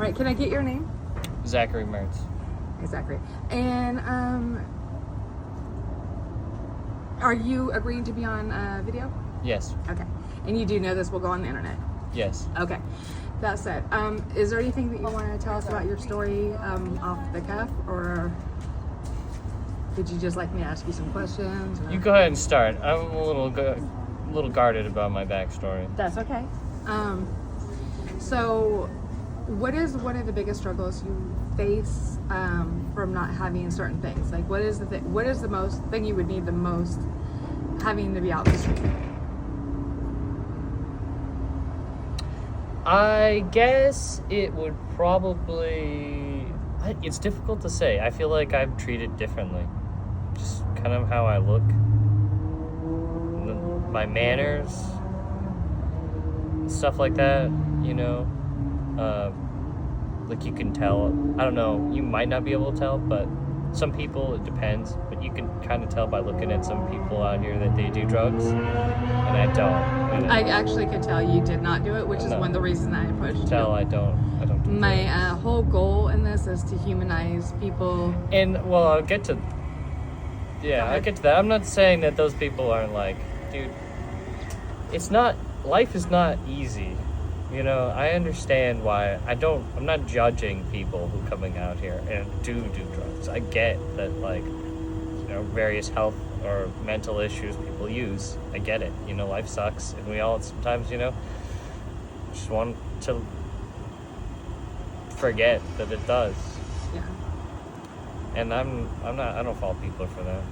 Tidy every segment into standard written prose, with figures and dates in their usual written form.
All right, can I get your name? Zachary Mertz. Hey, Zachary. And are you agreeing to be on video? Yes. Okay. And you do know this will go on the internet? Yes. Okay. That said, is there anything that you want to tell us about your story off the cuff, or would you just like me to ask you some questions? Or? You go ahead and start. I'm a little guarded about my backstory. That's okay. So, what is one of the biggest struggles you face from not having certain things? Like, what is the most thing you would need the most having to be out in the street? I guess it would probably... It's difficult to say. I feel like I'm treated differently. Just kind of how I look. My manners. Stuff like that, you know. Like you can tell. I don't know. You might not be able to tell, but some people, it depends. But you can kind of tell by looking at some people out here that they do drugs. And I don't. You know? I actually could tell you did not do it, which is one of the reasons I approached you. I don't do My drugs. whole goal in this is to humanize people. And, well, I'll get to that. I'm not saying that those people aren't like, dude, life is not easy. You know, I understand why. I'm not judging people who coming out here and do drugs. I get that, like, you know, various health or mental issues people use. I get it. You know, life sucks, and we all sometimes, you know, just want to forget that it does. Yeah. And I don't fault people for that.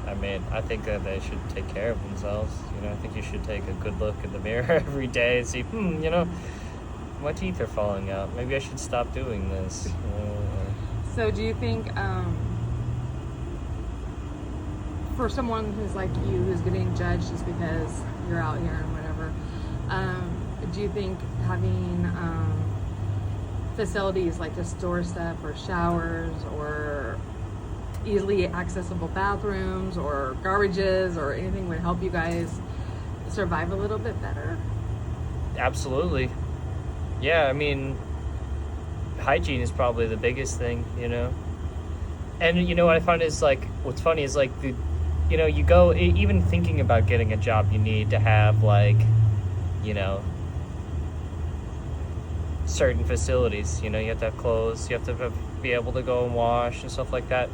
I mean, I think that they should take care of themselves. You know, I think you should take a good look in the mirror every day and see, you know, my teeth are falling out. Maybe I should stop doing this. So do you think, for someone who's like you, who's getting judged just because you're out here and whatever, do you think having facilities like just doorstep or showers or easily accessible bathrooms or garbages or anything would help you guys survive a little bit better? Absolutely. Yeah, I mean, hygiene is probably the biggest thing, you know? And, you know, what I find is, like, what's funny is, like, you know, you go, even thinking about getting a job, you need to have, like, you know, certain facilities. You know, you have to have clothes, you have to be able to go and wash and stuff like that.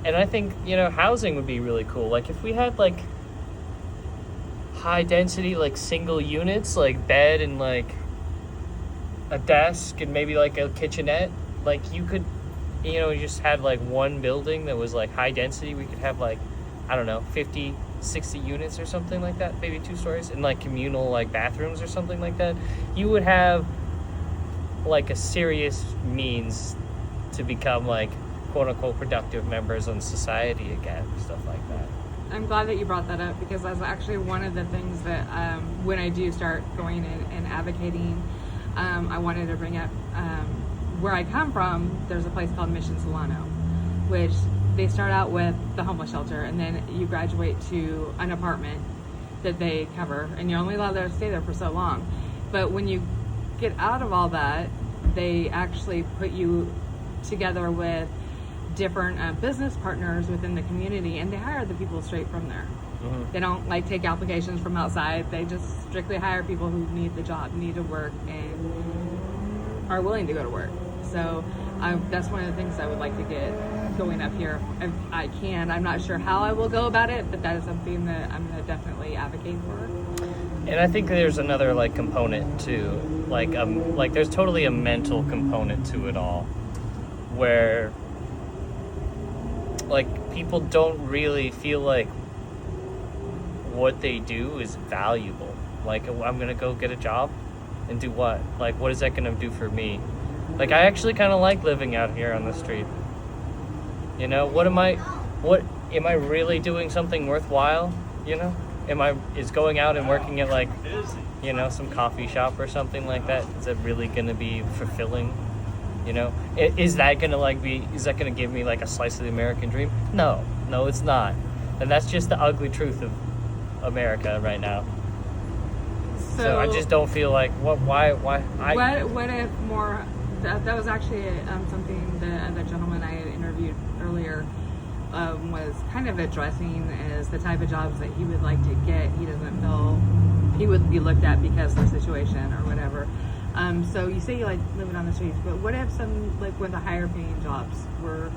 And I think, you know, housing would be really cool. Like, if we had, like, high density, like, single units, like, bed and, like, a desk and maybe, like, a kitchenette. Like, you could, you know, you just had, like, one building that was, like, high density. We could have, like, I don't know, 50, 60 units or something like that. Maybe 2 stories. And, like, communal, like, bathrooms or something like that. You would have, like, a serious means to become, like, quote-unquote productive members in society again, stuff like that. I'm glad that you brought that up, because that's actually one of the things that when I do start going in and advocating, I wanted to bring up where I come from. There's a place called Mission Solano, which they start out with the homeless shelter, and then you graduate to an apartment that they cover, and you're only allowed to stay there for so long. But when you get out of all that, they actually put you together with different business partners within the community, and they hire the people straight from there. Mm-hmm. They don't like take applications from outside. They just strictly hire people who need the job, need to work, and are willing to go to work. So that's one of the things I would like to get going up here if I can. I'm not sure how I will go about it, but that is something that I'm going to definitely advocate for. And I think there's another, like, component too, like there's totally a mental component to it all, where, like, people don't really feel like what they do is valuable. Like, I'm gonna go get a job and do what? Like, what is that gonna do for me? Like, I actually kind of like living out here on the street. You know, am I really doing something worthwhile? You know, is going out and working at, like, you know, some coffee shop or something like that, is that really gonna be fulfilling? You know, is that gonna give me, like, a slice of the American dream? No, it's not. And that's just the ugly truth of America right now. So I just don't feel like, why? What if more that was actually something the gentleman I had interviewed earlier was kind of addressing as the type of jobs that he would like to get. He doesn't feel he would be looked at because of the situation or whatever. So you say you like living on the streets, but what if some, like, with the higher paying jobs were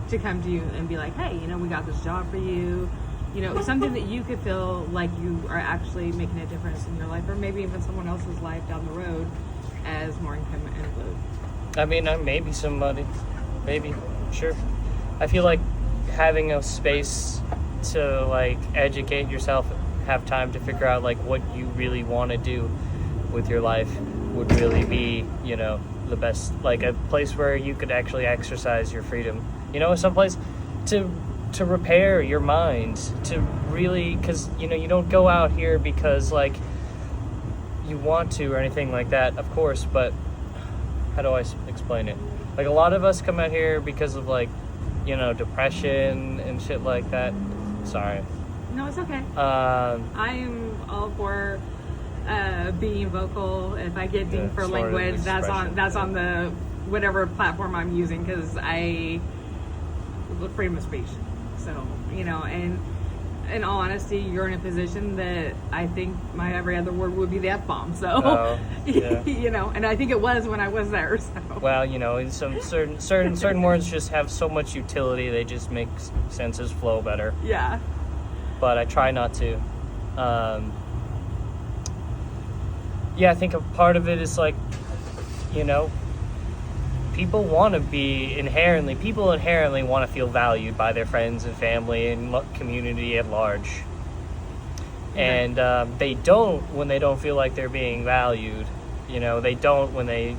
to come to you and be like, hey, we got this job for you, something that you could feel like you are actually making a difference in your life, or maybe even someone else's life down the road as more income inflows. I mean, maybe somebody, maybe, sure. I feel like having a space to like educate yourself, have time to figure out like what you really want to do with your life would really be, the best, like a place where you could actually exercise your freedom. Some place to repair your mind, to really, because you don't go out here because like you want to or anything like that, of course, but how do I explain it? Like a lot of us come out here because of like depression and shit like that. Sorry. No, it's okay. I'm all for being vocal. If I get dinged for language, that's on the whatever platform I'm using, because freedom of speech. So and in all honesty, you're in a position that I think my every other word would be the F-bomb. So yeah. And I think it was when I was there. So well, some certain words just have so much utility, they just make sentences flow better. Yeah. But I try not to. I think a part of it is like, people inherently want to feel valued by their friends and family and community at large. And they don't when they don't feel like they're being valued. They don't when they,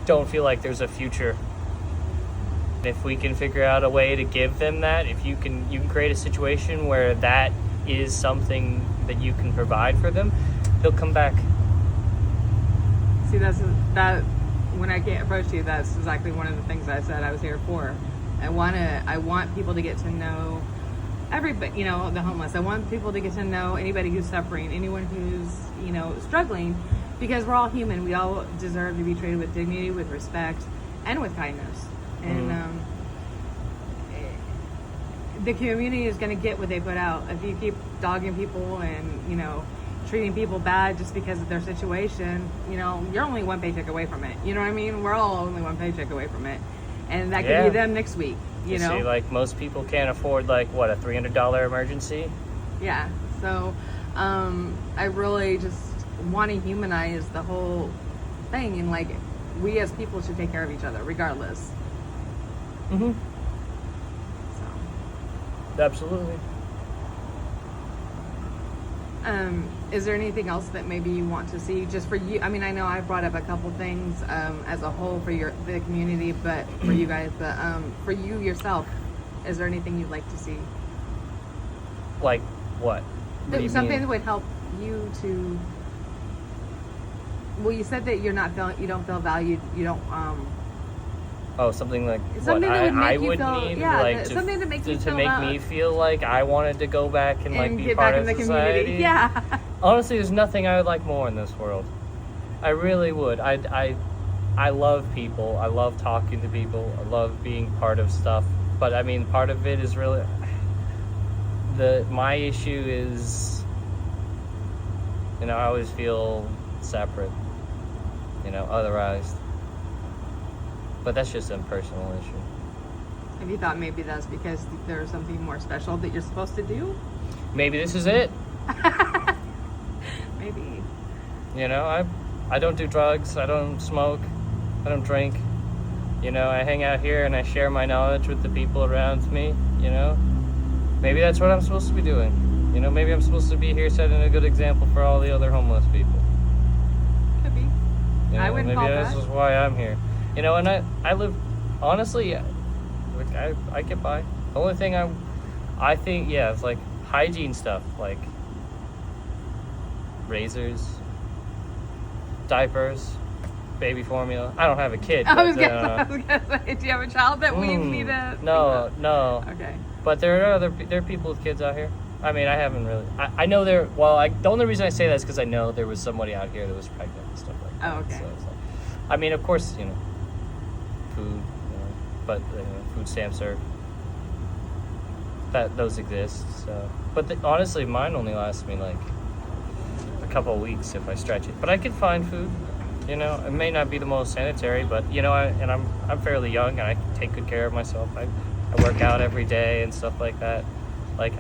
don't feel like there's a future. If we can figure out a way to give them that, if you can create a situation where that is something that you can provide for them, they'll come back. See, when I approached you, that's exactly one of the things I said I was here for. I want people to get to know everybody, the homeless. I want people to get to know anybody who's suffering, anyone who's, struggling, because we're all human. We all deserve to be treated with dignity, with respect, and with kindness. And the community is going to get what they put out. If you keep dogging people and, treating people bad just because of their situation, you're only one paycheck away from it. You know what I mean? We're all only one paycheck away from it. And that could be them next week, you know? See, like, most people can't afford, like, what, a $300 emergency? Yeah. So, I really just want to humanize the whole thing, and, like, we as people should take care of each other, regardless. Mm-hmm. So. Absolutely. Is there anything else that maybe you want to see just for you? I mean, I know I brought up a couple things as a whole for the community, but for you guys, but for you yourself, is there anything you'd like to see? Like what? Something that would help you to. Well, you said that you don't feel valued. You don't. Something like something what that would make I you would feel, need, yeah, like something that makes you to feel make me feel like I wanted to go back and like be get part back of in the society. Community. Yeah. Honestly, there's nothing I would like more in this world. I really would. I love people. I love talking to people. I love being part of stuff. But I mean, part of it is really my issue is, I always feel separate, otherized. But that's just a personal issue. Have you thought maybe that's because there's something more special that you're supposed to do? Maybe this is it. Maybe. I don't do drugs. I don't smoke. I don't drink. I hang out here and I share my knowledge with the people around me, Maybe that's what I'm supposed to be doing. Maybe I'm supposed to be here setting a good example for all the other homeless people. Could be. I wouldn't call that. Maybe this is why I'm here. And I live, honestly, I get by. The only thing I think, it's like hygiene stuff, like razors, diapers, baby formula. I don't have a kid. I was gonna say, do you have a child that we need to? No. Okay. But there are people with kids out here. I mean, I haven't really. I know there. Well, the only reason I say that is because I know there was somebody out here that was pregnant and stuff like that. Oh, okay. So it's like, I mean, of course, food, but food stamps are those exist. So, but honestly, mine only lasts me like a couple of weeks if I stretch it. But I can find food. It may not be the most sanitary, but I'm fairly young and I take good care of myself. I work out every day and stuff like that. Like,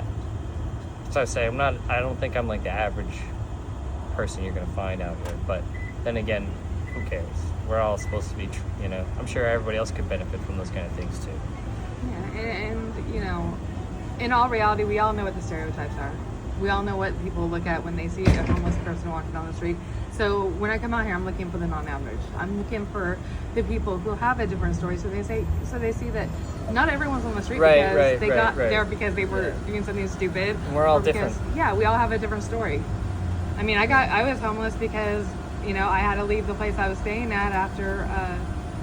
as I say, I don't think I'm like the average person you're gonna find out here. But then again, who cares? We're all supposed to be, I'm sure everybody else could benefit from those kind of things too. Yeah, and in all reality, we all know what the stereotypes are. We all know what people look at when they see a homeless person walking down the street. So when I come out here, I'm looking for the non-average. I'm looking for the people who have a different story. So they see that not everyone's on the street because they got there because they were doing something stupid. And we're all different. Yeah, we all have a different story. I mean, I was homeless because I had to leave the place I was staying at after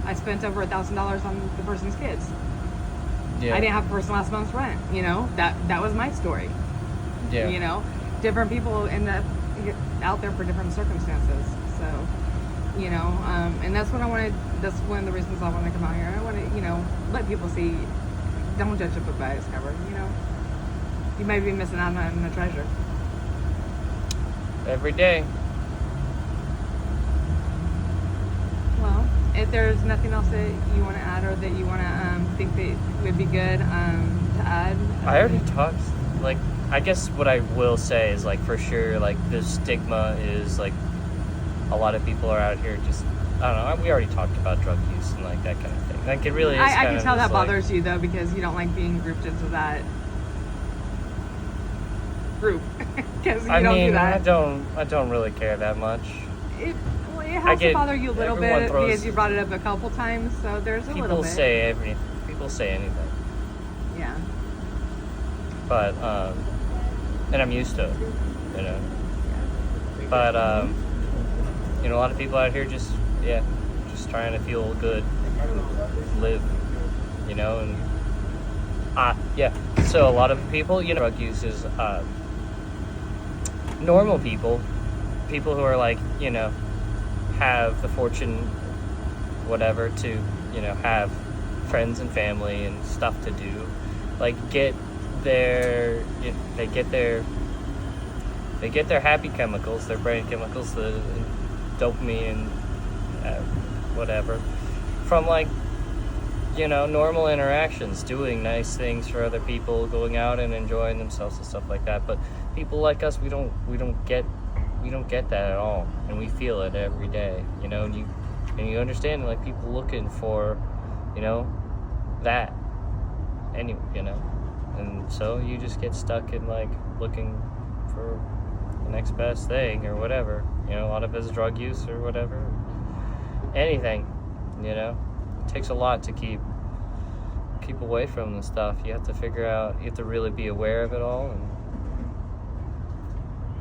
I spent over $1,000 on the person's kids. Yeah. I didn't have a person last month's rent. That was my story. Yeah. Different people end up out there for different circumstances. So, and that's what I wanted. That's one of the reasons I want to come out here. I want to, let people see. Don't judge a book by its cover. You might be missing out on a treasure. Every day. Well, if there's nothing else that you want to add or that you want to think that would be good to add. I already talked, I guess what I will say is, for sure, the stigma is, a lot of people are out here just, I don't know, we already talked about drug use and, that kind of thing. It really is I can tell that bothers you, though, because you don't like being grouped into that group. Because you don't do that. I don't really care that much. It has to bother you a little bit because you brought it up a couple times, so there's a little bit. People say anything. Yeah. But, and I'm used to it, But, a lot of people out here just trying to feel good, live, and, So a lot of people, drug use is, normal people who are have the fortune, whatever, to, have friends and family and stuff to do, they get their happy chemicals, their brain chemicals, the dopamine, whatever, from normal interactions, doing nice things for other people, going out and enjoying themselves and stuff like that. But people like us, we don't get that at all, and we feel it every day, and you understand people looking for, that anyway, and so you just get stuck in looking for the next best thing or whatever, a lot of it is drug use or whatever, anything, it takes a lot to keep away from the stuff. You have to figure out, you have to really be aware of it all and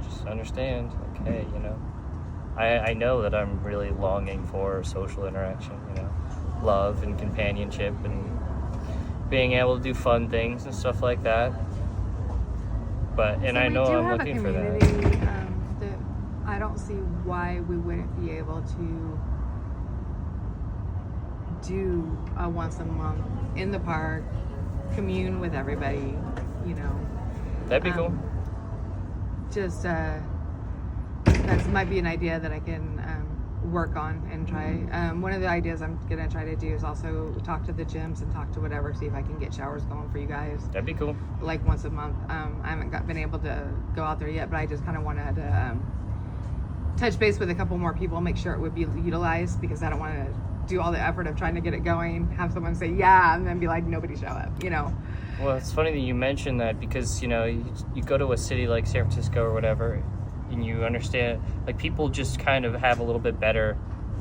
just understand, hey, I know that I'm really longing for social interaction, love and companionship and being able to do fun things and stuff like that. But, and I know I'm looking for that. That I don't see why we wouldn't be able to do a once a month in the park, commune with everybody, That'd be cool. Just, that might be an idea that I can work on and try. One of the ideas I'm going to try to do is also talk to the gyms and talk to whatever, see if I can get showers going for you guys. That'd be cool. Once a month. I haven't been able to go out there yet, but I just kind of wanted to touch base with a couple more people, make sure it would be utilized, because I don't want to do all the effort of trying to get it going, have someone say yeah, and then be like, nobody show up, Well, it's funny that you mentioned that, because, you go to a city like San Francisco or whatever, and you understand, people just kind of have a little bit better,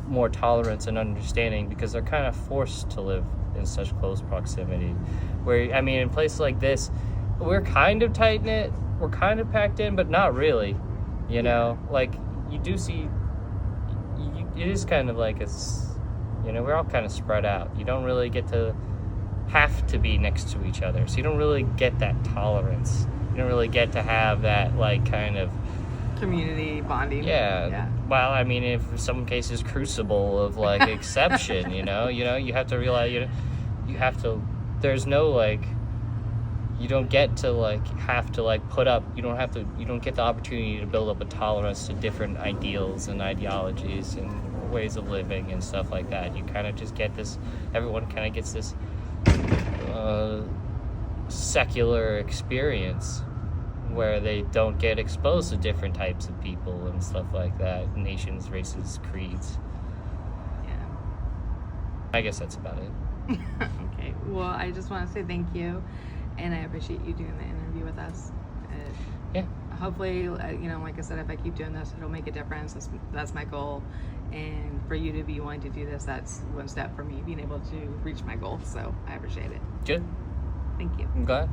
more tolerance and understanding, because they're kind of forced to live in such close proximity. Where, in places like this, we're kind of tight-knit, we're kind of packed in, but not really, you do see, it is kind of we're all kind of spread out. You don't really get to have to be next to each other, so you don't really get that tolerance. You don't really get to have that, kind of community bonding. Yeah. well, I mean, if some cases crucible of like exception, you have to realize, you have to. There's no like. You don't get to like have to like put up. You don't get the opportunity to build up a tolerance to different ideals and ideologies and ways of living and stuff like that. You kind of just get this. Everyone kind of gets this secular experience where they don't get exposed to different types of people and stuff like that. Nations, races, creeds. Yeah. I guess that's about it. Okay. Well, I just want to say thank you, and I appreciate you doing the interview with us. Yeah. Hopefully, like I said, if I keep doing this, it'll make a difference. That's my goal. And for you to be willing to do this, that's one step for me being able to reach my goal. So I appreciate it. Good. Thank you. I'm glad.